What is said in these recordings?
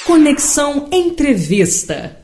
Conexão Entrevista.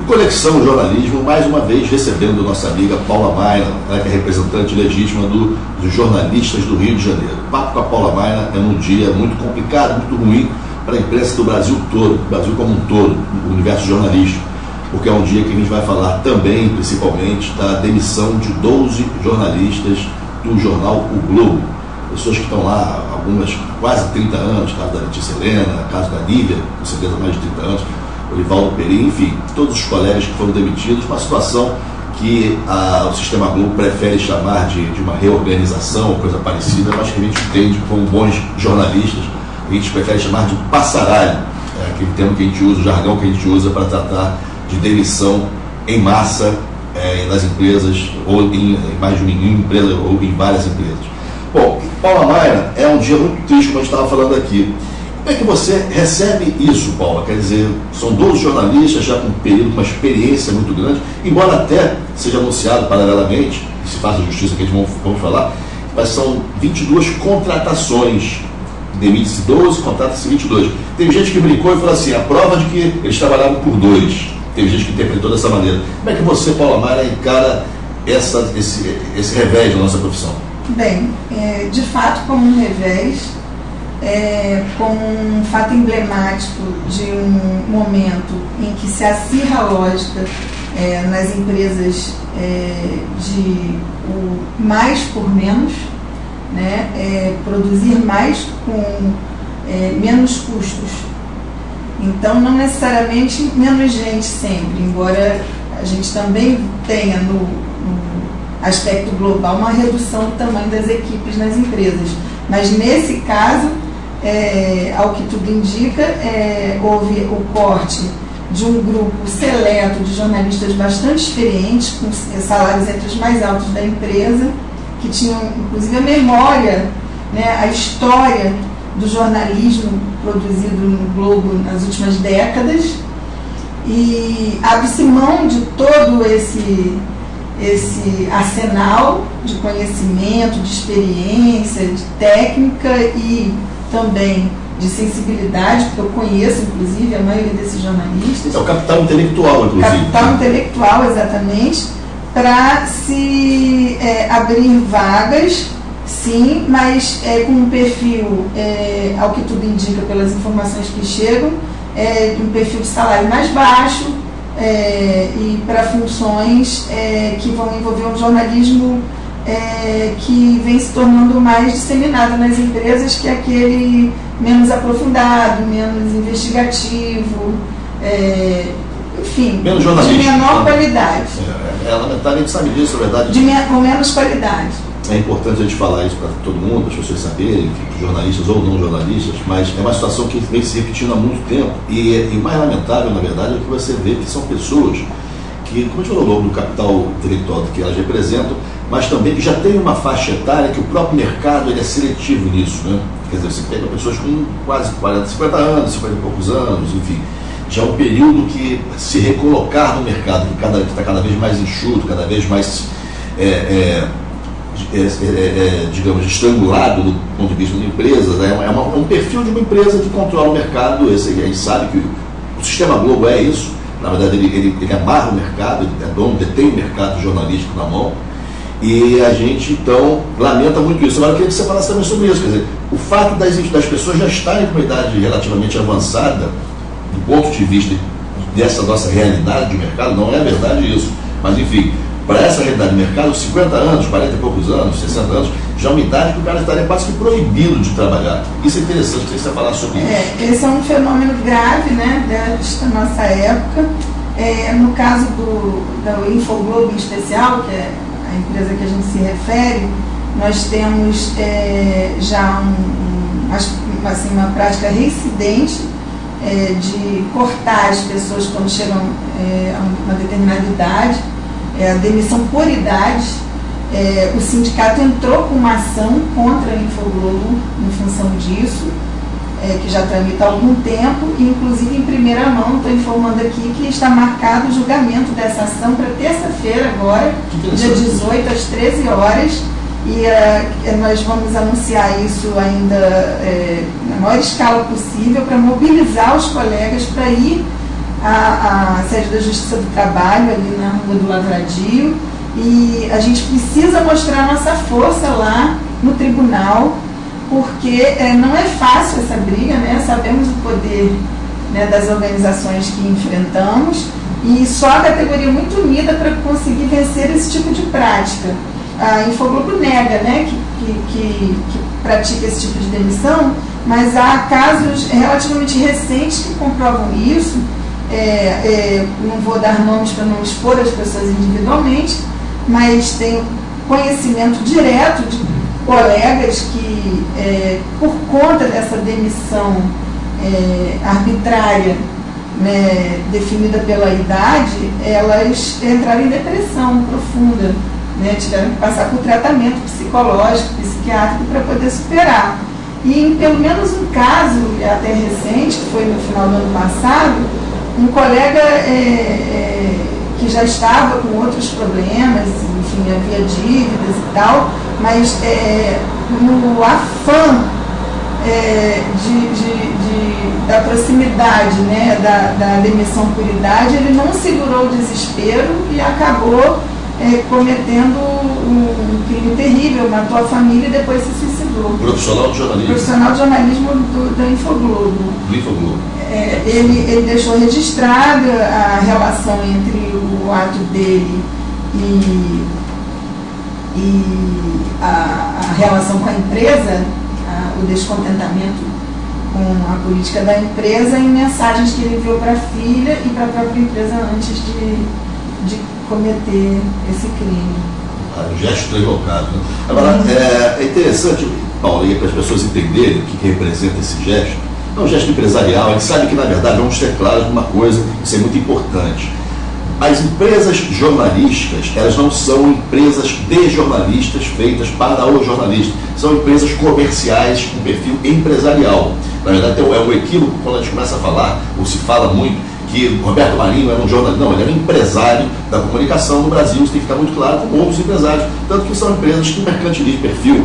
Conexão Jornalismo, mais uma vez recebendo nossa amiga Paula Maina, ela que é representante legítima dos jornalistas do Rio de Janeiro. O papo com a Paula Maina é num dia muito complicado, muito ruim para a imprensa do Brasil todo, do Brasil como um todo, no universo jornalístico, porque é um dia que a gente vai falar também, principalmente, da demissão de 12 jornalistas do jornal O Globo. Pessoas que estão lá, algumas quase 30 anos, caso da Letícia Helena, caso da Nívia, com certeza mais de 30 anos, Olivaldo Perim, enfim, todos os colegas que foram demitidos, uma situação que o Sistema Globo prefere chamar de uma reorganização ou coisa parecida, mas que a gente entende como bons jornalistas, a gente prefere chamar de passaralho, aquele termo que a gente usa, o jargão que a gente usa para tratar de demissão em massa nas empresas, ou em mais de uma empresa, ou em várias empresas. Bom, Paula Maina, é um dia muito triste, como a gente estava falando aqui. Como é que você recebe isso, Paula? Quer dizer, são 12 jornalistas já com um período, uma experiência muito grande, embora até seja anunciado paralelamente, e se faça justiça que a gente vamos falar, mas são 22 contratações. Demite-se 12, contrata-se 22. Tem gente que brincou e falou assim, a prova de que eles trabalhavam por 2. Tem gente que interpretou dessa maneira. Como é que você, Paula Maina, encara esse revés da nossa profissão? Bem, de fato, como um revés, como um fato emblemático de um momento em que se acirra a lógica nas empresas de o mais por menos, né, produzir mais com menos custos. Então, não necessariamente menos gente sempre, embora a gente também tenha no aspecto global uma redução do tamanho das equipes nas empresas. Mas nesse caso, ao que tudo indica, houve o corte de um grupo seleto de jornalistas bastante experientes, com salários entre os mais altos da empresa, que tinham inclusive a memória, a história do jornalismo produzido no Globo nas últimas décadas, e abre-se mão de todo esse arsenal de conhecimento, de experiência, de técnica e também de sensibilidade, porque eu conheço, inclusive, a maioria desses jornalistas. É o capital intelectual, inclusive. Capital intelectual, exatamente, para se abrir vagas, sim, mas com um perfil, ao que tudo indica pelas informações que chegam, de um perfil de salário mais baixo, e para funções que vão envolver um jornalismo que vem se tornando mais disseminado nas empresas, que é aquele menos aprofundado, menos investigativo, enfim, menos jornalista, de menor qualidade. É lamentável, a gente sabe disso, na verdade. Com menos qualidade. É importante a gente falar isso para todo mundo, as pessoas saberem, jornalistas ou não jornalistas, mas é uma situação que vem se repetindo há muito tempo. E o mais lamentável, na verdade, é que você vê que são pessoas que, como a gente falou, no capital intelectual que elas representam, mas também que já tem uma faixa etária que o próprio mercado ele é seletivo nisso, né? Quer dizer, você pega pessoas com quase 40, 50 anos, 50 e poucos anos, enfim. Já é um período que se recolocar no mercado, que está cada vez mais enxuto, cada vez mais digamos, estrangulado do ponto de vista de empresas, é um perfil de uma empresa que controla o mercado. A gente sabe que o Sistema Globo é isso, na verdade ele amarra o mercado, ele é dono, detém o mercado jornalístico na mão, e a gente então lamenta muito isso. Agora eu queria que você falasse também sobre isso, quer dizer, o fato das pessoas já estarem com uma idade relativamente avançada, do ponto de vista dessa nossa realidade de mercado, não é verdade isso, mas enfim, para essa realidade de mercado, 50 anos, 40 e poucos anos, 60 anos, já é uma idade que o cara estaria quase que proibido de trabalhar. Isso é interessante, você falar sobre isso. Esse é um fenômeno grave, né, da nossa época. No caso da Infoglobo em especial, que é a empresa que a gente se refere, nós temos já uma prática reincidente de cortar as pessoas quando chegam a uma determinada idade, a demissão por idade, O sindicato entrou com uma ação contra a Infoglobo em função disso, que já tramita há algum tempo, e inclusive em primeira mão estou informando aqui que está marcado o julgamento dessa ação para terça-feira agora, dia 18 às 13 horas, e nós vamos anunciar isso ainda na maior escala possível para mobilizar os colegas para ir à sede da Justiça do Trabalho, ali na Rua do Lavradio, e a gente precisa mostrar nossa força lá no tribunal, porque não é fácil essa briga, né? Sabemos o poder, né, das organizações que enfrentamos, e só a categoria muito unida para conseguir vencer esse tipo de prática. A Infoglobo nega, né, que pratica esse tipo de demissão, mas há casos relativamente recentes que comprovam isso. Não vou dar nomes para não expor as pessoas individualmente, mas tenho conhecimento direto de colegas que, por conta dessa demissão arbitrária, né, definida pela idade, elas entraram em depressão profunda, né, tiveram que passar por tratamento psicológico, psiquiátrico para poder superar. E em pelo menos um caso, até recente, que foi no final do ano passado, um colega que já estava com outros problemas, enfim, havia dívidas e tal, mas no afã da proximidade, né, da demissão por idade, ele não segurou o desespero e acabou cometendo um crime terrível, matou a família e depois se suicidou. Profissional de jornalismo. Profissional de jornalismo da Infoglobo. Do Infoglobo. Ele deixou registrada a relação entre o ato dele e a relação com a empresa, o descontentamento com a política da empresa, em mensagens que ele enviou para a filha e para a própria empresa antes de cometer esse crime. Um gesto equivocado. Né? Agora, é interessante, Paulo, para as pessoas entenderem o que representa esse gesto. É um gesto empresarial. A gente sabe que, na verdade, vamos ter claro uma coisa, isso é muito importante. As empresas jornalísticas, elas não são empresas de jornalistas feitas para o jornalista. São empresas comerciais com perfil empresarial. Na verdade, é um equívoco quando a gente começa a falar, ou se fala muito, que Roberto Marinho era um jornalista. Não, ele era um empresário da comunicação no Brasil. Isso tem que ficar muito claro, como outros empresários. Tanto que são empresas que mercantilizam perfil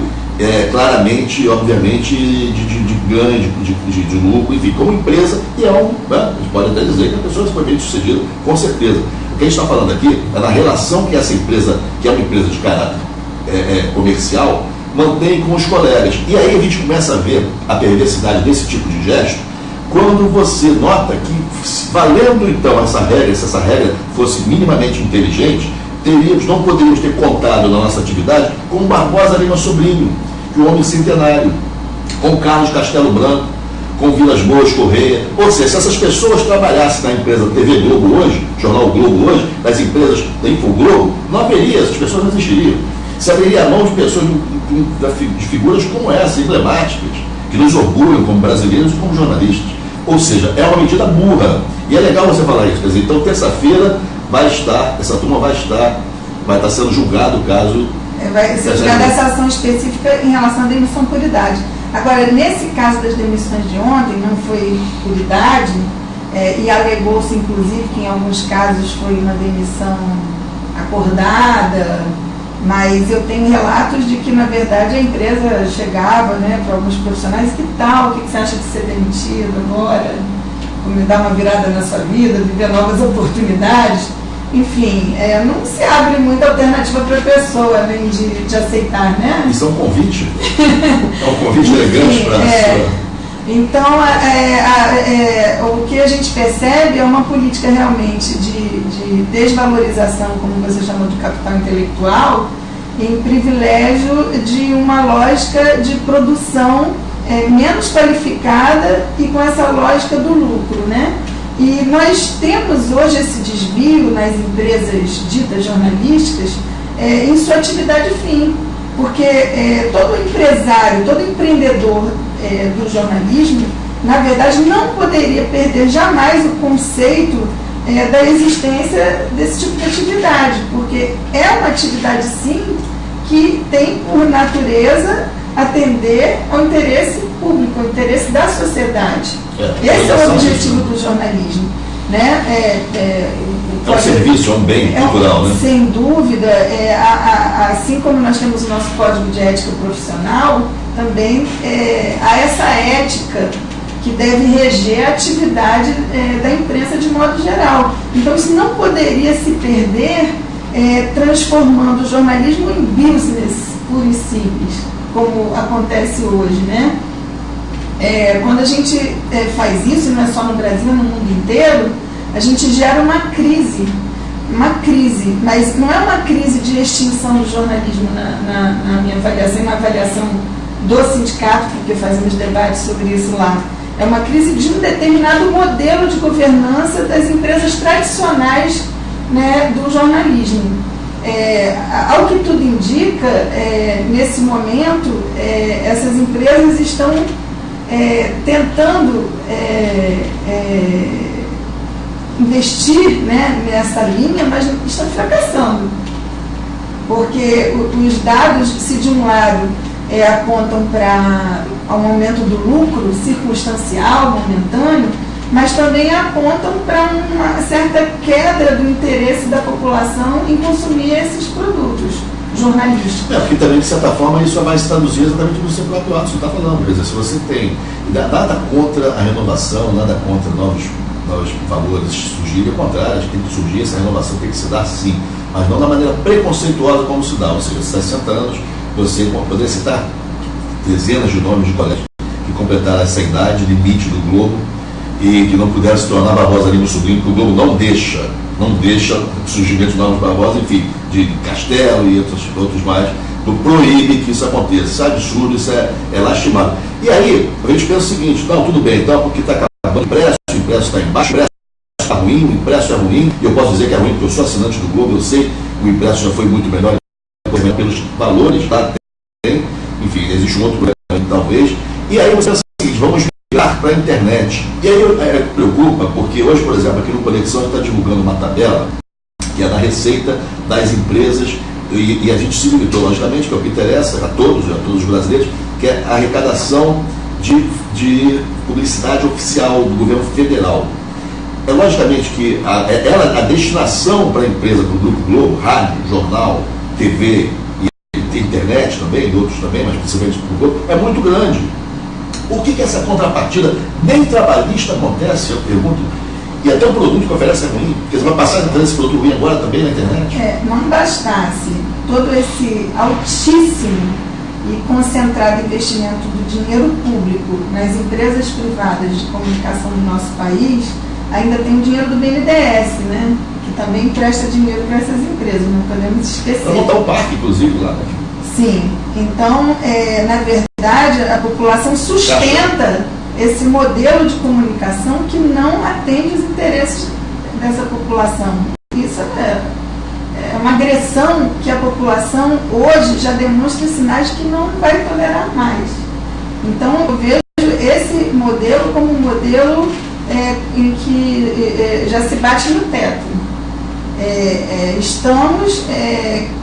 claramente, obviamente, de ganho, de lucro, enfim, como empresa, e né, a gente pode até dizer que a pessoa foi bem sucedida, com certeza. O que a gente está falando aqui é na relação que essa empresa, que é uma empresa de caráter comercial, mantém com os colegas. E aí a gente começa a ver a perversidade desse tipo de gesto, quando você nota que, valendo então essa regra, se essa regra fosse minimamente inteligente, não poderíamos ter contado na nossa atividade com Barbosa Lima Sobrinho, que é um homem centenário, com Carlos Castelo Branco, com Vilas Boas Correia. Ou seja, se essas pessoas trabalhassem na empresa TV Globo hoje, Jornal Globo hoje, nas empresas da Infoglobo, não haveria, essas pessoas não existiriam. Se abriria a mão de pessoas, de figuras como essa, emblemáticas, que nos orgulham como brasileiros e como jornalistas. Ou seja, é uma medida burra. E é legal você falar isso. Quer dizer, então, terça-feira, essa turma vai estar sendo julgado o caso. Vai ser julgada essa ação específica em relação à demissão por idade. Agora, nesse caso das demissões de ontem, não foi por idade, e alegou-se, inclusive, que em alguns casos foi uma demissão acordada, mas eu tenho relatos de que, na verdade, a empresa chegava, né, para alguns profissionais, que tal, o que você acha de ser demitido agora? Como dar uma virada na sua vida, viver novas oportunidades? Enfim, não se abre muita alternativa para a pessoa, além de aceitar, né? Isso é um convite? É um convite elegante para Então, o que a gente percebe é uma política realmente de desvalorização, como você chamou de capital intelectual, em privilégio de uma lógica de produção menos qualificada e com essa lógica do lucro, né? E nós temos hoje esse desvio nas empresas ditas jornalísticas em sua atividade fim, porque todo empresário, todo empreendedor do jornalismo, na verdade, não poderia perder jamais o conceito da existência desse tipo de atividade, porque é uma atividade, sim, que tem por natureza atender ao interesse público, ao interesse da sociedade. Esse é o objetivo do jornalismo. Né? É um serviço, é um bem cultural, né? Sem dúvida, assim como nós temos o nosso código de ética profissional, também há essa ética que deve reger a atividade da imprensa de modo geral. Então isso não poderia se perder transformando o jornalismo em business puro e simples, como acontece hoje, né? Quando a gente faz isso, não é só no Brasil, no mundo inteiro, a gente gera uma crise, mas não é uma crise de extinção do jornalismo na minha avaliação, uma avaliação do sindicato, porque fazemos debates sobre isso lá. É uma crise de um determinado modelo de governança das empresas tradicionais, né, do jornalismo. Ao que tudo indica, nesse momento, essas empresas estão tentando investir, né, nessa linha, mas estão fracassando. Porque os dados, se de um lado apontam para um aumento do lucro circunstancial, momentâneo, mas também apontam para uma certa queda do interesse da população em consumir esses produtos jornalísticos. Porque também, de certa forma, isso vai se traduzir exatamente no seu próprio ato, você está falando. Quer dizer, se você tem nada contra a renovação, nada contra novos valores surgirem, ao contrário, a gente tem que surgir, essa renovação tem que se dar sim, mas não da maneira preconceituosa como se dá, ou seja, 60 anos, você poderia citar dezenas de nomes de colegas que completaram essa idade limite do Globo e que não puderam se tornar Barbosa Lima Sobrinho, porque o Globo não deixa o surgimento de novos Barbosa, enfim, de Castelo e outros mais, proíbe que isso aconteça. Isso é absurdo, isso é lastimável. E aí, a gente pensa o seguinte, não, tudo bem, então, porque está acabando o impresso está embaixo, o impresso está ruim, o impresso é ruim, e eu posso dizer que é ruim porque eu sou assinante do Globo, eu sei que o impresso já foi muito melhor pelos valores, tá? Enfim, existe um outro problema, talvez, e aí você pensa o seguinte, vamos migrar para a internet. E aí preocupa, porque hoje, por exemplo, aqui no Conexão, a gente está divulgando uma tabela que é da receita das empresas, e a gente se limitou, logicamente, que é o que interessa a todos os brasileiros, que é a arrecadação de publicidade oficial do governo federal. Logicamente que a destinação para a empresa, para o Grupo Globo, rádio, jornal, TV e internet também, e outros também, mas principalmente para o Globo, é muito grande. Por que essa contrapartida nem trabalhista acontece, eu pergunto, e até o produto que oferece é ruim? Porque você vai passar a fazer esse produto ruim agora também na internet? Não bastasse todo esse altíssimo e concentrado investimento do dinheiro público nas empresas privadas de comunicação do nosso país, ainda tem o dinheiro do BNDES, né, que também presta dinheiro para essas empresas, não podemos esquecer. Para montar um parque, inclusive, lá, né? Sim. Então, na verdade, a população sustenta esse modelo de comunicação que não atende os interesses dessa população. Isso é uma agressão que a população hoje já demonstra sinais que não vai tolerar mais. Então, eu vejo esse modelo como um modelo em que já se bate no teto. Estamos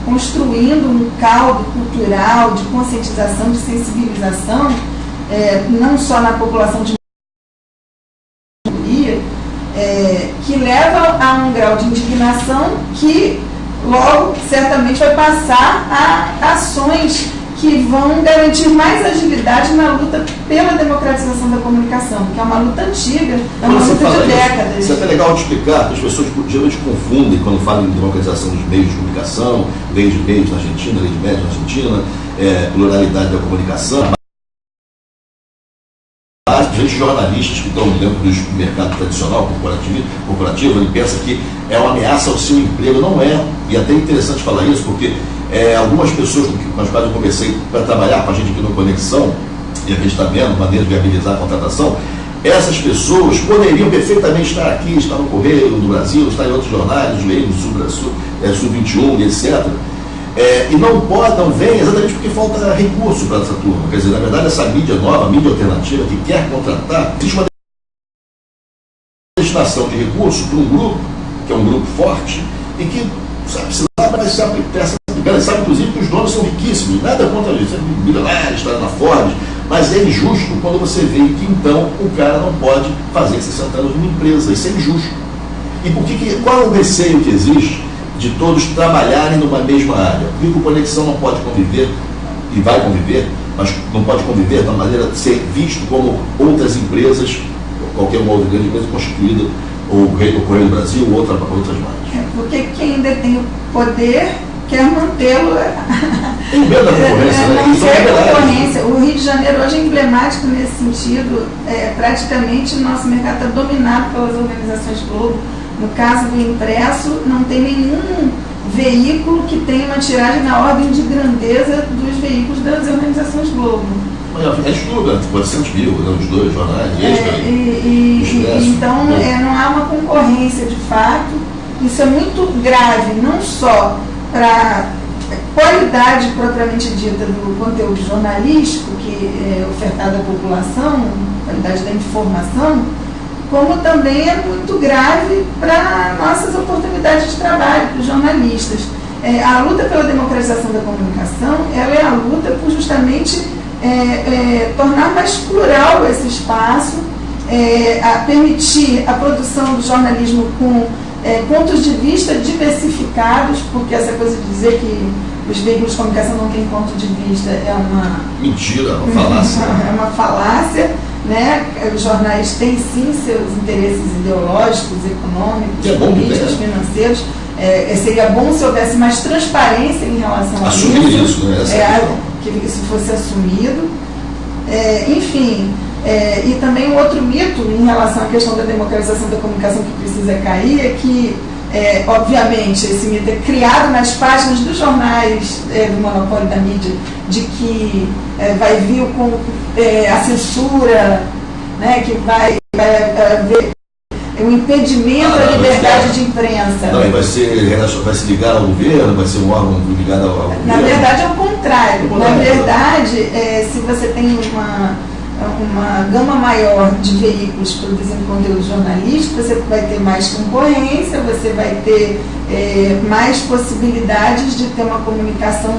construindo um caldo cultural de conscientização, de sensibilização, não só na população de maioria, que leva a um grau de indignação que logo certamente vai passar a ações que vão garantir mais agilidade na luta pela democratização da comunicação, que é uma luta antiga, é uma luta de décadas. Isso é até legal de explicar, porque as pessoas geralmente confundem quando falam em democratização dos meios de comunicação, lei de meios na Argentina, lei de médios na Argentina, pluralidade da comunicação. Gente, jornalistas que estão dentro do mercado tradicional, corporativo, ele pensa que é uma ameaça ao seu emprego. Não é, e é até interessante falar isso, porque algumas pessoas com as quais eu conversei para trabalhar com a gente aqui no Conexão, e a gente está vendo maneira de viabilizar a contratação, essas pessoas poderiam perfeitamente estar aqui, estar no Correio do Brasil, estar em outros jornais, Sul-21, etc. E não vem exatamente porque falta recurso para essa turma. Quer dizer, na verdade, essa mídia nova, a mídia alternativa que quer contratar, existe uma destinação de recurso para um grupo, que é um grupo forte, e que, sabe, se lá vai ser essa cara sabe, inclusive, que os donos são riquíssimos, nada contra isso, é milionário, está na Forbes, mas é injusto quando você vê que, então, o cara não pode fazer 60 anos numa empresa, isso é injusto. E qual é o receio que existe de todos trabalharem numa mesma área? Por que o Conexão não pode conviver, e vai conviver, mas não pode conviver de uma maneira de ser visto como outras empresas, qualquer uma outra grande empresa constituída, ou o Correio do Brasil, ou outras mais? Porque quem detém o poder quer mantê-lo. Tem medo da concorrência, né? Não quer concorrência. O Rio de Janeiro hoje é emblemático nesse sentido. Praticamente o nosso mercado está dominado pelas organizações Globo. No caso do impresso, não tem nenhum veículo que tenha uma tiragem na ordem de grandeza dos veículos das organizações Globo. É estudo, 400 mil, os dois jornais, então não há uma concorrência de fato. Isso é muito grave, não só para a qualidade propriamente dita do conteúdo jornalístico que é ofertado à população, qualidade da informação, como também é muito grave para nossas oportunidades de trabalho, para os jornalistas. A luta pela democratização da comunicação, ela é a luta por justamente tornar mais plural esse espaço, a permitir a produção do jornalismo com pontos de vista diversificados, porque essa coisa de dizer que os veículos de comunicação não têm ponto de vista é uma mentira, uma falácia. É uma falácia, né? Os jornais têm sim seus interesses ideológicos, econômicos, políticos, financeiros. Seria bom se houvesse mais transparência em relação a isso, né? Que isso fosse assumido. Enfim, e também um outro mito em relação à questão da democratização da comunicação que precisa cair é que, obviamente, esse mito é criado nas páginas dos jornais do monopólio da mídia, de que vai vir com a censura, né, que vai haver um impedimento à liberdade de imprensa. Não, e vai se ligar ao governo, vai ser um órgão ligado ao governo? Na verdade, é o contrário. Na verdade, se você tem uma gama maior de veículos produzindo conteúdo jornalístico, você vai ter mais concorrência, você vai ter mais possibilidades de ter uma comunicação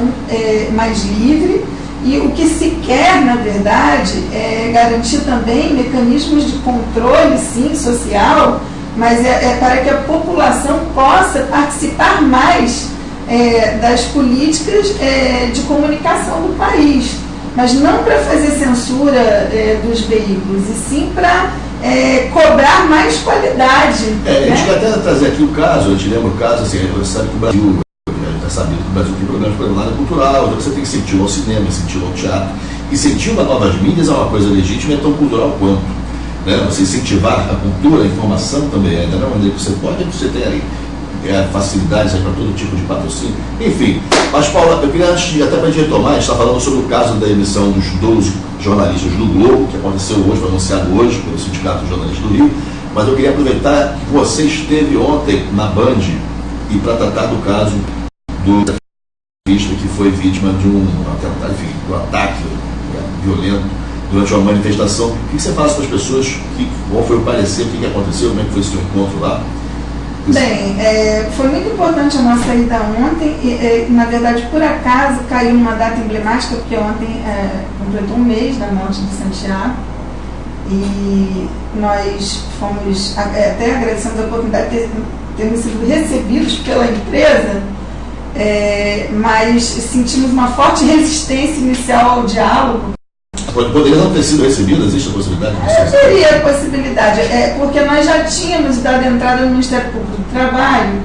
mais livre. E o que se quer, na verdade, é garantir também mecanismos de controle, sim, social, mas para que a população possa participar mais das políticas de comunicação do país. Mas não para fazer censura dos veículos, e sim para cobrar mais qualidade. A gente quer até trazer aqui o caso, a gente lembra o caso, assim, você sabe que o Brasil... está sabido que o Brasil tem problemas para a área cultural, você tem incentivo ao cinema, incentivo ao teatro. Incentivo a novas mídias é uma coisa legítima e é tão cultural quanto. Né? Você incentivar a cultura, a informação também é. Da mesma maneira que você pode, você tem aí facilidades para todo tipo de patrocínio. Enfim, mas Paula, eu queria, até para a gente retomar, a gente está falando sobre o caso da emissão dos 12 jornalistas do Globo, que aconteceu hoje, foi anunciado hoje pelo Sindicato de Jornalistas do Rio, mas eu queria aproveitar que você esteve ontem na Band e para tratar do caso do jornalista que foi vítima de um ataque violento durante uma manifestação. O que você fala para as pessoas? Qual foi o parecer? O que aconteceu? Como é que foi esse seu encontro lá? Bem, foi muito importante a nossa ida ontem. Na verdade, por acaso, caiu numa data emblemática, porque ontem completou um mês da morte de Santiago. E nós fomos, até agradecemos a oportunidade de termos sido recebidos pela empresa, mas sentimos uma forte resistência inicial ao diálogo. Poderia não ter sido recebido? Existe a possibilidade? Teria a possibilidade, porque nós já tínhamos dado entrada no Ministério Público do Trabalho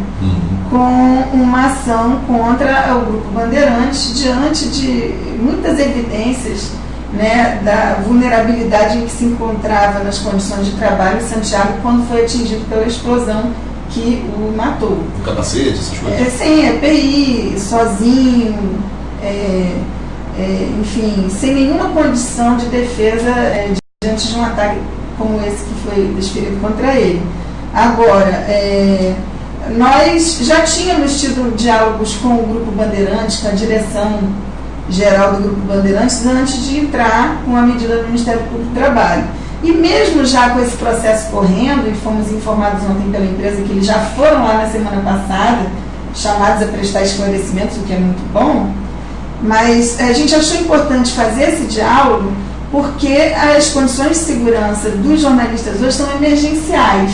com uma ação contra o Grupo Bandeirantes diante de muitas evidências, né, da vulnerabilidade em que se encontrava nas condições de trabalho Santiago quando foi atingido pela explosão que o matou. O capacete, essas coisas? Sim, EPI, sozinho, enfim, sem nenhuma condição de defesa diante de um ataque como esse que foi desferido contra ele. Agora, nós já tínhamos tido diálogos com o Grupo Bandeirantes, com a direção geral do Grupo Bandeirantes, antes de entrar com a medida do Ministério Público do Trabalho. E mesmo já com esse processo correndo, e fomos informados ontem pela empresa que eles já foram lá na semana passada chamados a prestar esclarecimentos, o que é muito bom, mas a gente achou importante fazer esse diálogo porque as condições de segurança dos jornalistas hoje são emergenciais.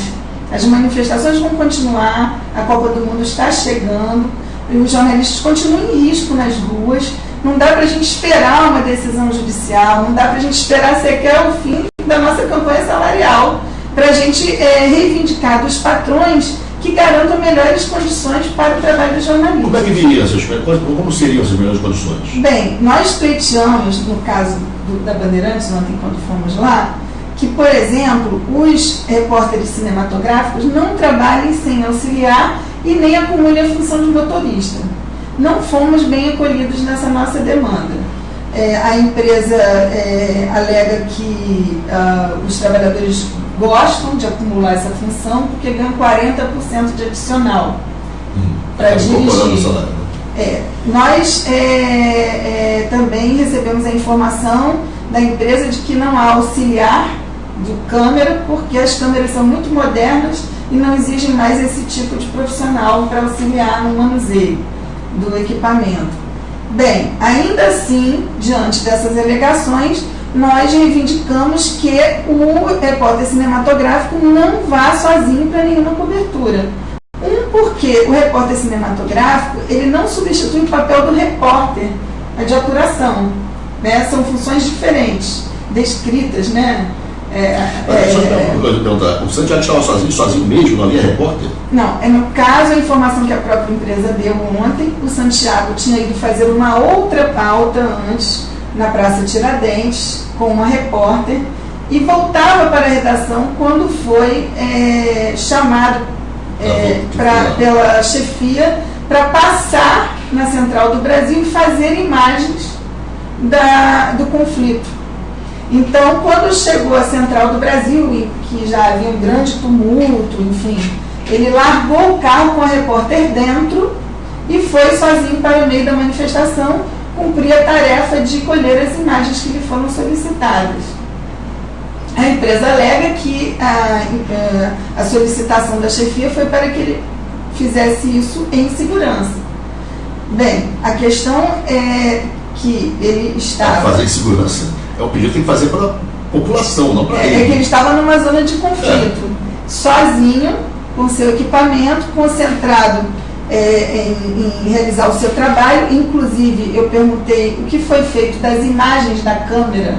As manifestações vão continuar, a Copa do Mundo está chegando, e os jornalistas continuam em risco nas ruas. Não dá para a gente esperar uma decisão judicial, não dá para a gente esperar sequer o fim da nossa campanha salarial, para a gente reivindicar dos patrões que garantam melhores condições para o trabalho dos jornalistas. Como é que viriam essas como seriam essas melhores condições? Bem, nós pleiteamos, no caso da Bandeirantes, ontem quando fomos lá, que, por exemplo, os repórteres cinematográficos não trabalhem sem auxiliar e nem acumulem a função de motorista. Não fomos bem acolhidos nessa nossa demanda. A empresa alega que os trabalhadores gostam de acumular essa função porque ganham 40% de adicional para dirigir. Nós também recebemos a informação da empresa de que não há auxiliar de câmera, porque as câmeras são muito modernas e não exigem mais esse tipo de profissional para auxiliar no manuseio do equipamento. Bem, ainda assim, diante dessas alegações, nós reivindicamos que o repórter cinematográfico não vá sozinho para nenhuma cobertura. Porque o repórter cinematográfico, ele não substitui o papel do repórter, a de apuração, né? São funções diferentes, descritas, né? Só perguntar, o Santiago estava sozinho mesmo, não havia repórter? Não, no caso, a informação que a própria empresa deu ontem, o Santiago tinha ido fazer uma outra pauta antes, na Praça Tiradentes, com uma repórter, e voltava para a redação quando foi chamado pela chefia para passar na Central do Brasil e fazer imagens do conflito. Então, quando chegou à Central do Brasil, e que já havia um grande tumulto, enfim, ele largou o carro com a repórter dentro e foi sozinho para o meio da manifestação cumprir a tarefa de colher as imagens que lhe foram solicitadas. A empresa alega que a solicitação da chefia foi para que ele fizesse isso em segurança. Bem, a questão é que ele estava... Fazer em segurança. É o pedido que tem que fazer para a população, não para ele. É que ele estava numa zona de conflito, sozinho, com seu equipamento, concentrado em realizar o seu trabalho. Inclusive, eu perguntei o que foi feito das imagens da câmera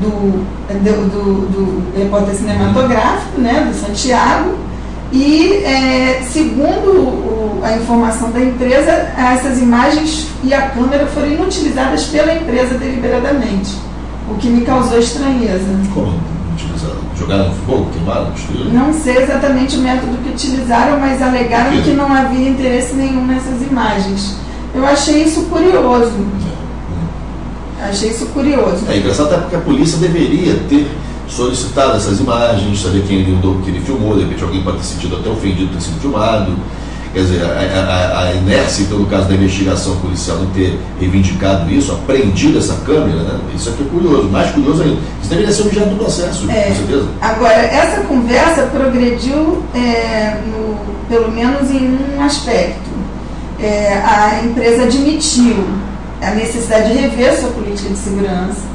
do repórter cinematográfico, né, do Santiago, e segundo a informação da empresa, essas imagens e a câmera foram inutilizadas pela empresa deliberadamente, o que me causou estranheza. Como utilizaram? Jogaram no fogo, queimaram, destruíram? Não sei exatamente o método que utilizaram, mas alegaram que não havia interesse nenhum nessas imagens. Eu achei isso curioso. Achei isso curioso. É engraçado até porque a polícia deveria ter solicitado essas imagens, saber quem ele filmou, de repente alguém pode ter sentido até ofendido por ter sido filmado. Quer dizer, a inércia, então, no caso da investigação policial, não ter reivindicado isso, apreendido essa câmera, né? Isso aqui é curioso, mais curioso ainda. Isso deveria ser objeto do processo, com certeza. Agora, essa conversa progrediu, pelo menos em um aspecto. A empresa admitiu a necessidade de rever sua política de segurança.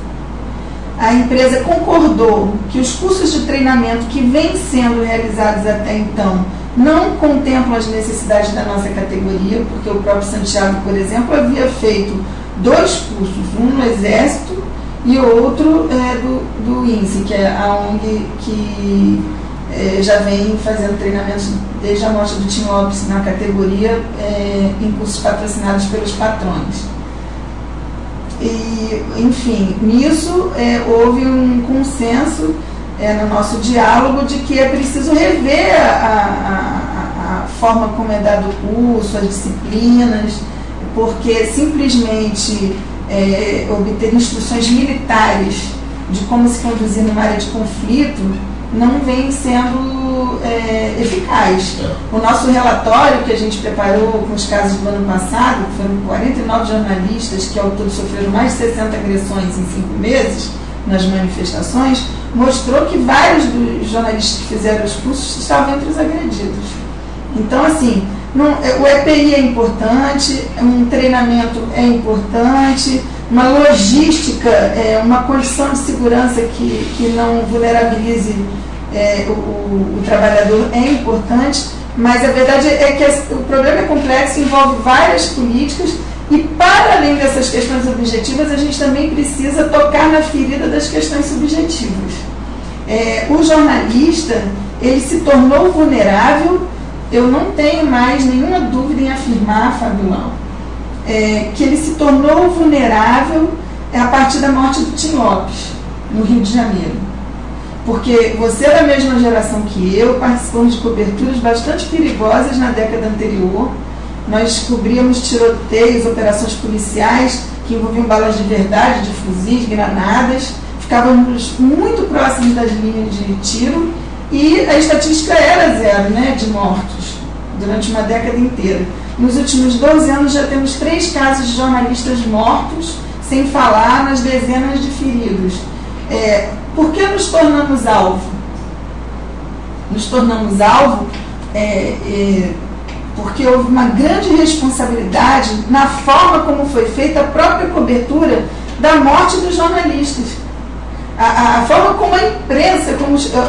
A empresa concordou que os cursos de treinamento que vêm sendo realizados até então não contemplam as necessidades da nossa categoria, porque o próprio Santiago, por exemplo, havia feito 2 cursos, um no Exército e outro do INSE, que é a ONG que já vem fazendo treinamentos desde a morte do Tim Lopes na categoria, em cursos patrocinados pelos patrões. E, enfim, nisso houve um consenso no nosso diálogo de que é preciso rever a forma como é dado o curso, as disciplinas, porque simplesmente obter instruções militares de como se conduzir numa área de conflito não vem sendo eficaz. O nosso relatório que a gente preparou com os casos do ano passado, que foram 49 jornalistas que ao todo sofreram mais de 60 agressões em 5 meses nas manifestações, mostrou que vários dos jornalistas que fizeram os cursos estavam entre os agredidos. Então, assim, O EPI é importante, um treinamento é importante, uma logística, uma condição de segurança que não vulnerabilize o trabalhador é importante, mas a verdade é que o problema é complexo, envolve várias políticas e, para além dessas questões objetivas, a gente também precisa tocar na ferida das questões subjetivas. O jornalista, ele se tornou vulnerável. Eu não tenho mais nenhuma dúvida em afirmar, Fabiola, que ele se tornou vulnerável a partir da morte do Tim Lopes, no Rio de Janeiro. Porque você é da mesma geração que eu, participamos de coberturas bastante perigosas na década anterior. Nós cobríamos tiroteios, operações policiais que envolviam balas de verdade, de fuzis, granadas. Ficávamos muito próximos das linhas de tiro. E a estatística era zero, né, de mortos, durante uma década inteira. Nos últimos 12 anos já temos 3 casos de jornalistas mortos, sem falar nas dezenas de feridos. Por que nos tornamos alvo? Nos tornamos alvo porque houve uma grande responsabilidade na forma como foi feita a própria cobertura da morte dos jornalistas. A forma como a imprensa,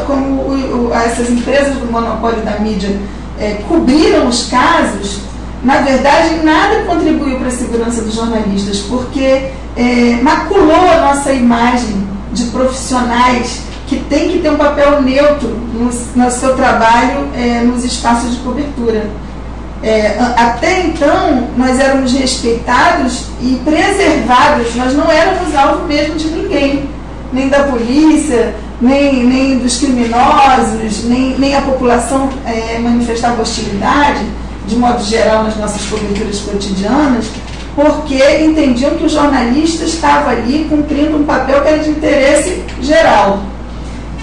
como essas empresas do monopólio da mídia cobriram os casos, na verdade, nada contribuiu para a segurança dos jornalistas, porque maculou a nossa imagem de profissionais que tem que ter um papel neutro no seu trabalho nos espaços de cobertura. Até então, nós éramos respeitados e preservados, nós não éramos alvo mesmo de ninguém. Nem da polícia, nem dos criminosos, nem a população manifestava hostilidade, de modo geral, nas nossas coberturas cotidianas, porque entendiam que o jornalista estava ali cumprindo um papel que era de interesse geral.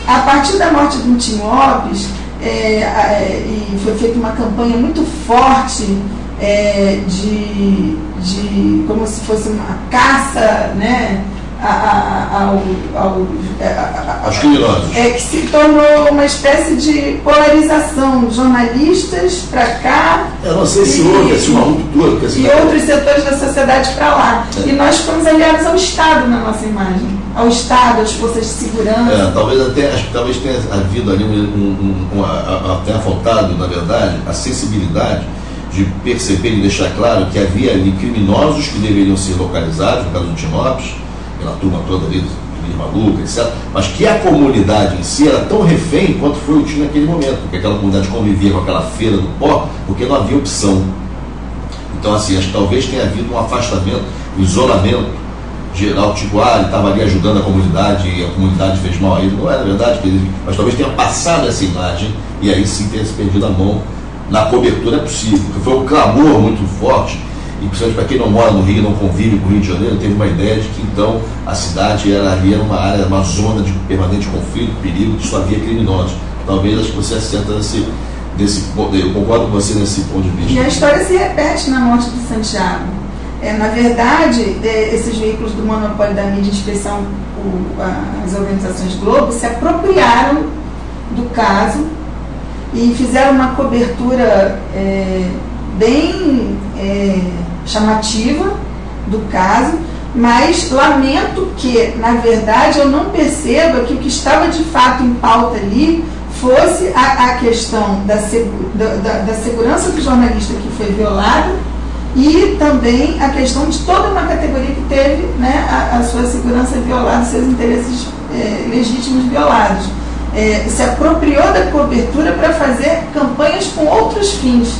A partir da morte do Tim Lopes, e foi feita uma campanha muito forte de como se fosse uma caça, né, aos criminosos. Que se tornou uma espécie de polarização, jornalistas para cá. Eu não sei se houve uma ruptura. E outros setores da sociedade para lá. E nós ficamos aliados ao Estado na nossa imagem, ao Estado, às forças de segurança. Talvez tenha havido ali tenha faltado, na verdade, a sensibilidade de perceber e deixar claro que havia ali criminosos que deveriam ser localizados, no caso do Tim Lopes, pela turma toda ali, maluca, etc. Mas que a comunidade em si era tão refém quanto foi o Tim naquele momento, porque aquela comunidade convivia com aquela feira do pó, porque não havia opção. Então, assim, acho que talvez tenha havido um afastamento, um isolamento geral, tipo, ele estava ali ajudando a comunidade e a comunidade fez mal a ele. Não era verdade, mas talvez tenha passado essa imagem e aí sim tenha se perdido a mão. Na cobertura é possível, porque foi um clamor muito forte. E principalmente para quem não mora no Rio, não convive com o Rio de Janeiro, teve uma ideia de que então a cidade era uma área, uma zona de permanente conflito, perigo, que só havia criminosos. Talvez acho que você acerta desse ponto, eu concordo com você nesse ponto de vista. E a história se repete na morte de Santiago. Na verdade, esses veículos do monopólio da mídia, em especial as organizações Globo, se apropriaram do caso e fizeram uma cobertura bem chamativa do caso, mas lamento que, na verdade, eu não perceba que o que estava de fato em pauta ali fosse a questão da segurança do jornalista que foi violado e também a questão de toda uma categoria que teve, né, a sua segurança violada, seus interesses legítimos violados. Se apropriou da cobertura para fazer campanhas com outros fins,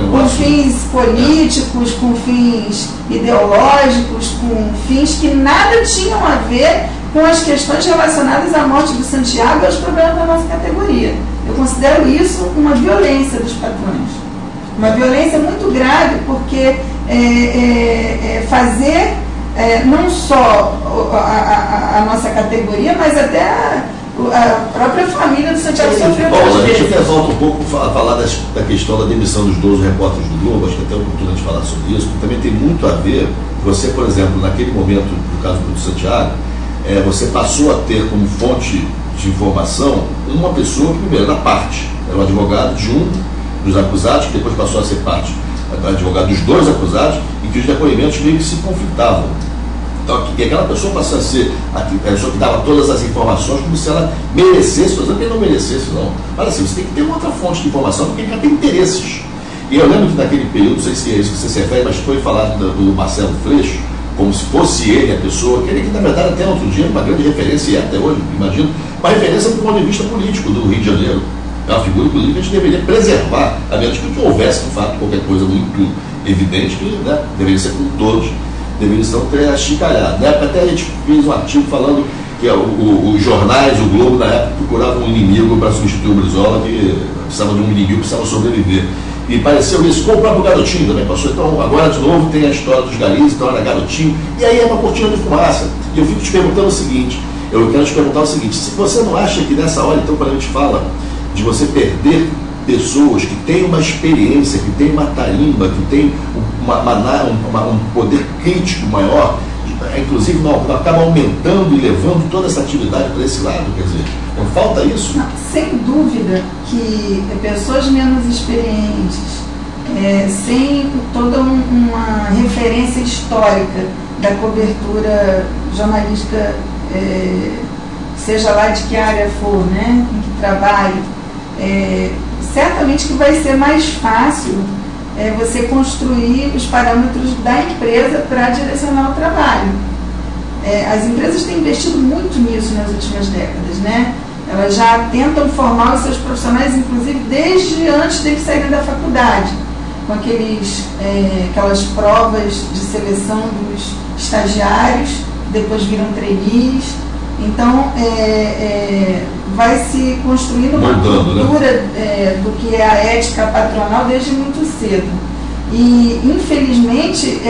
com fins políticos, com fins ideológicos, com fins que nada tinham a ver com as questões relacionadas à morte do Santiago e aos problemas da nossa categoria. Eu considero isso uma violência dos patrões, uma violência muito grave, porque fazer não só a nossa categoria, mas até a própria família do Santiago sofreu duas vezes. A gente até volta um pouco a falar da questão da demissão dos 12 repórteres do Globo, acho que até é oportuno de falar sobre isso, porque também tem muito a ver. Você, por exemplo, naquele momento, no caso do Santiago, você passou a ter como fonte de informação uma pessoa, primeiro, da parte, era um advogado de um dos acusados, que depois passou a ser parte advogado dos dois acusados, e que os depoimentos meio que se conflitavam. Então, que aquela pessoa passou a ser a pessoa que dava todas as informações como se ela merecesse, estou dizendo que não merecesse, não. Mas assim, você tem que ter uma outra fonte de informação, porque ele já tem interesses. E eu lembro que naquele período, não sei se é isso que você se refere, mas foi falado do Marcelo Freixo, como se fosse ele a pessoa, que na verdade até outro dia uma grande referência, e até hoje, imagino, uma referência do ponto de vista político do Rio de Janeiro. É uma figura política que a gente deveria preservar, a menos que houvesse, de fato, qualquer coisa muito evidente, que deveria ser com todos, deveria estar achicalhado. Na época até a gente fez um artigo falando que os jornais, o Globo, na época, procuravam um inimigo para substituir o Brizola, que precisava de um inimigo que precisava sobreviver. E pareceu isso com o próprio Garotinho também passou. Então, agora de novo tem a história dos garis, então era Garotinho, e aí é uma cortina de fumaça. E eu fico te perguntando o seguinte, se você não acha que nessa hora, então, quando a gente fala de você perder pessoas que têm uma experiência, que têm uma tarimba, que têm um poder crítico maior, inclusive não acaba aumentando e levando toda essa atividade para esse lado, quer dizer, não falta isso? Não, sem dúvida que pessoas menos experientes, sem toda uma referência histórica da cobertura jornalística, seja lá de que área for, né, em que trabalhe, certamente que vai ser mais fácil você construir os parâmetros da empresa para direcionar o trabalho. As empresas têm investido muito nisso nas últimas décadas, né? Elas já tentam formar os seus profissionais, inclusive desde antes deles saírem da faculdade, com aquelas provas de seleção dos estagiários, depois viram trainees. Então, vai se construindo uma cultura do que é a ética patronal desde muito cedo. E, infelizmente,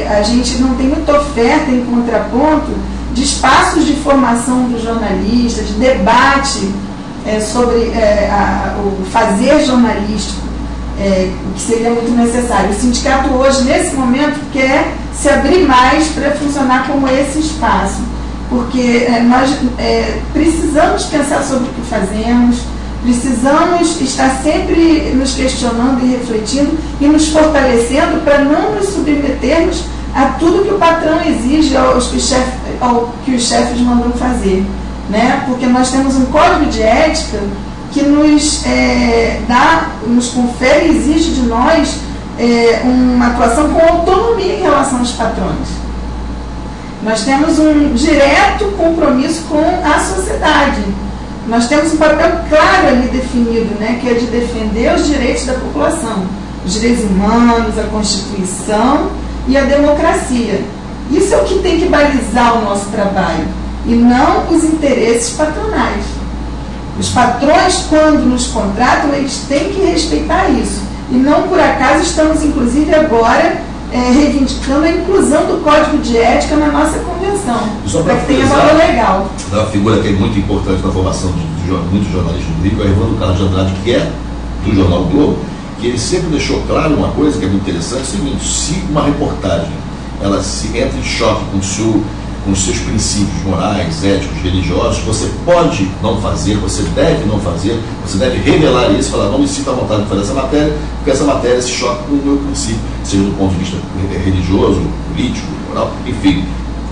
a gente não tem muita oferta em contraponto de espaços de formação do jornalista, de debate sobre o fazer jornalístico, o que seria muito necessário. O sindicato hoje, nesse momento, quer se abrir mais para funcionar como esse espaço, porque nós precisamos pensar sobre o que fazemos, precisamos estar sempre nos questionando e refletindo e nos fortalecendo para não nos submetermos a tudo que o patrão exige, ao que os chefes mandam fazer, né? Porque nós temos um código de ética que nos confere e exige de nós uma atuação com autonomia em relação aos patrões. Nós temos um direto compromisso com a sociedade. Nós temos um papel claro ali definido, né, que é de defender os direitos da população, os direitos humanos, a Constituição e a democracia. Isso é o que tem que balizar o nosso trabalho, e não os interesses patronais. Os patrões, quando nos contratam, eles têm que respeitar isso. E não por acaso estamos, inclusive, agora reivindicando a inclusão do Código de Ética na nossa convenção, para que tenha valor legal. Uma figura que é muito importante na formação de muitos jornalistas do Rio é o Evandro Carlos de Andrade, que é do Jornal Globo, que ele sempre deixou claro uma coisa que é muito interessante, é o seguinte: se uma reportagem ela se entra em choque com os seus princípios morais, éticos, religiosos, você pode não fazer, você deve não fazer, você deve revelar isso e falar, não me sinto à vontade de fazer essa matéria, porque essa matéria se choca com o meu princípio, seja do ponto de vista religioso, político, moral, enfim.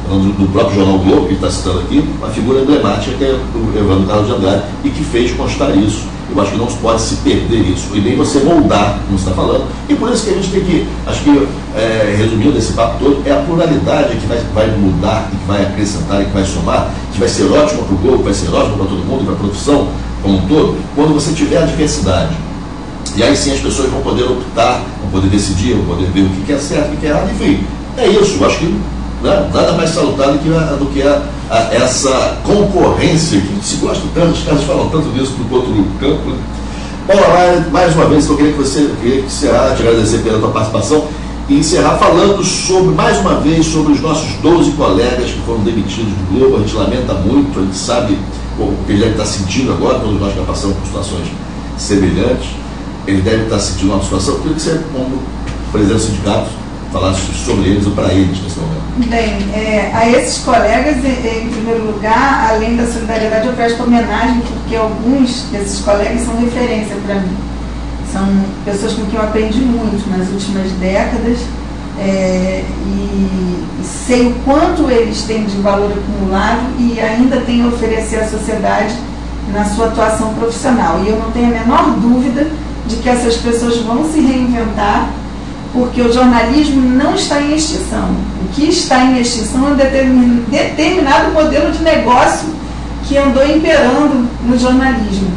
Do próprio Jornal Globo, que ele está citando aqui, uma figura emblemática que é o Evandro Carlos de Andrade, e que fez constar isso. Eu acho que não pode se perder isso, e nem você moldar, como você está falando, e por isso que a gente tem que, acho que, resumindo esse papo todo, é a pluralidade que vai mudar, que vai acrescentar, e que vai somar, que vai ser ótimo para o Globo, vai ser ótimo para todo mundo, para a profissão como um todo, quando você tiver a diversidade. E aí sim as pessoas vão poder optar, vão poder decidir, vão poder ver o que é certo, o que é errado, enfim. É isso, eu acho que nada mais salutar do que essa concorrência que se gosta tanto, os caras falam tanto disso do outro campo. Paula Maia, mais uma vez, eu queria encerrar, te agradecer pela tua participação e encerrar falando mais uma vez, sobre os nossos 12 colegas que foram demitidos do Globo. A gente lamenta muito, a gente sabe o que ele deve estar sentindo agora, todos nós já passamos por situações semelhantes. Ele deve estar sentindo uma situação. Eu queria que você, como presidente do sindicato, falasse sobre eles ou para eles nesse momento. Bem, a esses colegas, em primeiro lugar, além da solidariedade, eu presto homenagem, porque alguns desses colegas são referência para mim. São pessoas com quem eu aprendi muito nas últimas décadas, e sei o quanto eles têm de valor acumulado e ainda têm a oferecer à sociedade na sua atuação profissional. E eu não tenho a menor dúvida de que essas pessoas vão se reinventar, porque o jornalismo não está em extinção. O que está em extinção é um determinado modelo de negócio que andou imperando no jornalismo.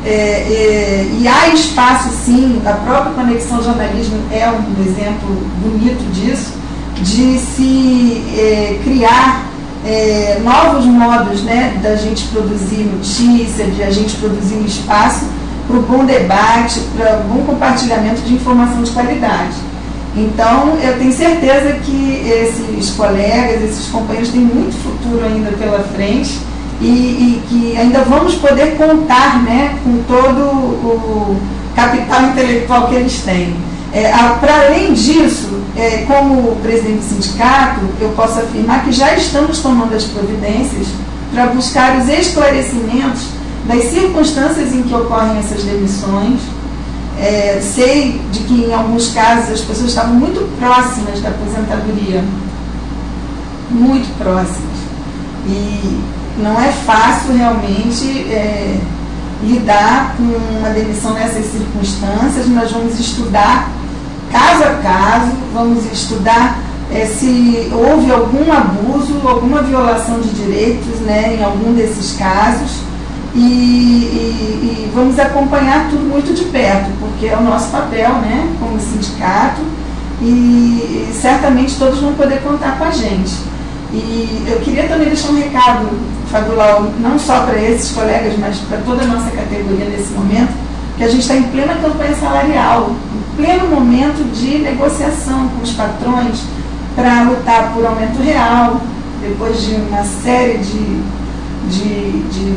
E há espaço, sim, a própria Conexão Jornalismo é um exemplo bonito disso, de se criar novos modos, né, da gente produzir notícia, de a gente produzir um espaço para o bom debate, para o bom compartilhamento de informação de qualidade. Então, eu tenho certeza que esses colegas, esses companheiros têm muito futuro ainda pela frente e que ainda vamos poder contar, né, com todo o capital intelectual que eles têm. Para além disso, como presidente do sindicato, eu posso afirmar que já estamos tomando as providências para buscar os esclarecimentos das circunstâncias em que ocorrem essas demissões. Sei de que em alguns casos as pessoas estavam muito próximas da aposentadoria, muito próximas, e não é fácil realmente lidar com uma demissão nessas circunstâncias. Nós vamos estudar caso a caso, vamos estudar se houve algum abuso, alguma violação de direitos, né, em algum desses casos. E vamos acompanhar tudo muito de perto, porque é o nosso papel, né, como sindicato, e certamente todos vão poder contar com a gente. E eu queria também deixar um recado, Fábio Lau, não só para esses colegas, mas para toda a nossa categoria nesse momento, que a gente está em plena campanha salarial, em pleno momento de negociação com os patrões para lutar por aumento real, depois de uma série de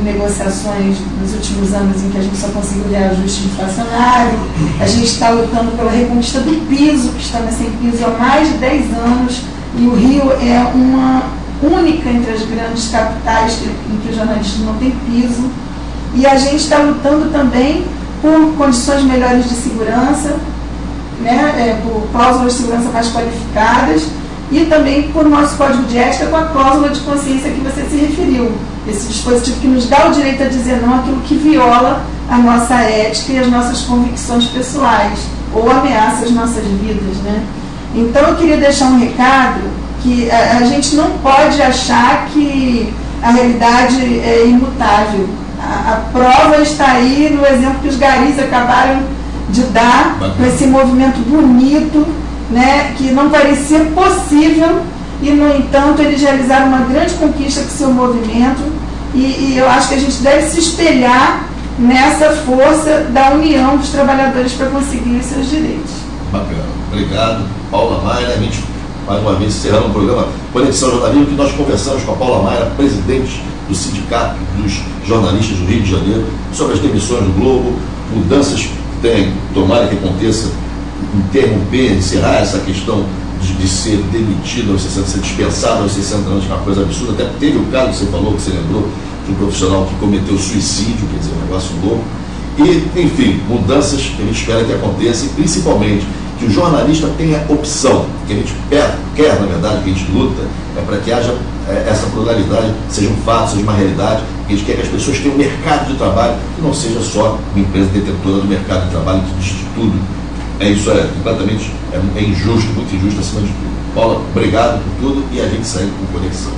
negociações nos últimos anos em que a gente só conseguiu reajuste inflacionário. A gente está lutando pela reconquista do piso, que está sem piso há mais de 10 anos, e o Rio é uma única entre as grandes capitais em que o jornalismo não tem piso. E a gente está lutando também por condições melhores de segurança, né, por cláusulas de segurança mais qualificadas, e também por nosso código de ética com a cláusula de consciência que você se referiu. Esse dispositivo que nos dá o direito a dizer não àquilo que viola a nossa ética e as nossas convicções pessoais, ou ameaça as nossas vidas, né? Então eu queria deixar um recado que a gente não pode achar que a realidade é imutável. A prova está aí no exemplo que os garis acabaram de dar, com esse movimento bonito, né, que não parecia possível, e no entanto eles realizaram uma grande conquista com seu movimento, e eu acho que a gente deve se espelhar nessa força da união dos trabalhadores para conseguir os seus direitos. Bacana, obrigado, Paula Mayra. A gente mais uma vez encerrando o programa Conexão Jornalismo, que nós conversamos com a Paula Mayra, presidente do Sindicato dos Jornalistas do Rio de Janeiro, sobre as demissões do Globo, mudanças que tem, tomara que aconteça, interromper, encerrar essa questão de ser demitido aos 60, ser dispensado aos 60 anos, que é uma coisa absurda. Até teve o caso que você falou, que você lembrou, de um profissional que cometeu suicídio, quer dizer, um negócio louco. E, enfim, mudanças que a gente espera que aconteçam, e principalmente que o jornalista tenha opção, que a gente quer, na verdade, que a gente luta, para que haja essa pluralidade, seja um fato, seja uma realidade, que a gente quer que as pessoas tenham um mercado de trabalho, que não seja só uma empresa detentora do mercado de trabalho que diz de tudo. Isso é completamente injusto, muito injusto acima de tudo. Paula, obrigado por tudo, e a gente segue com Conexão.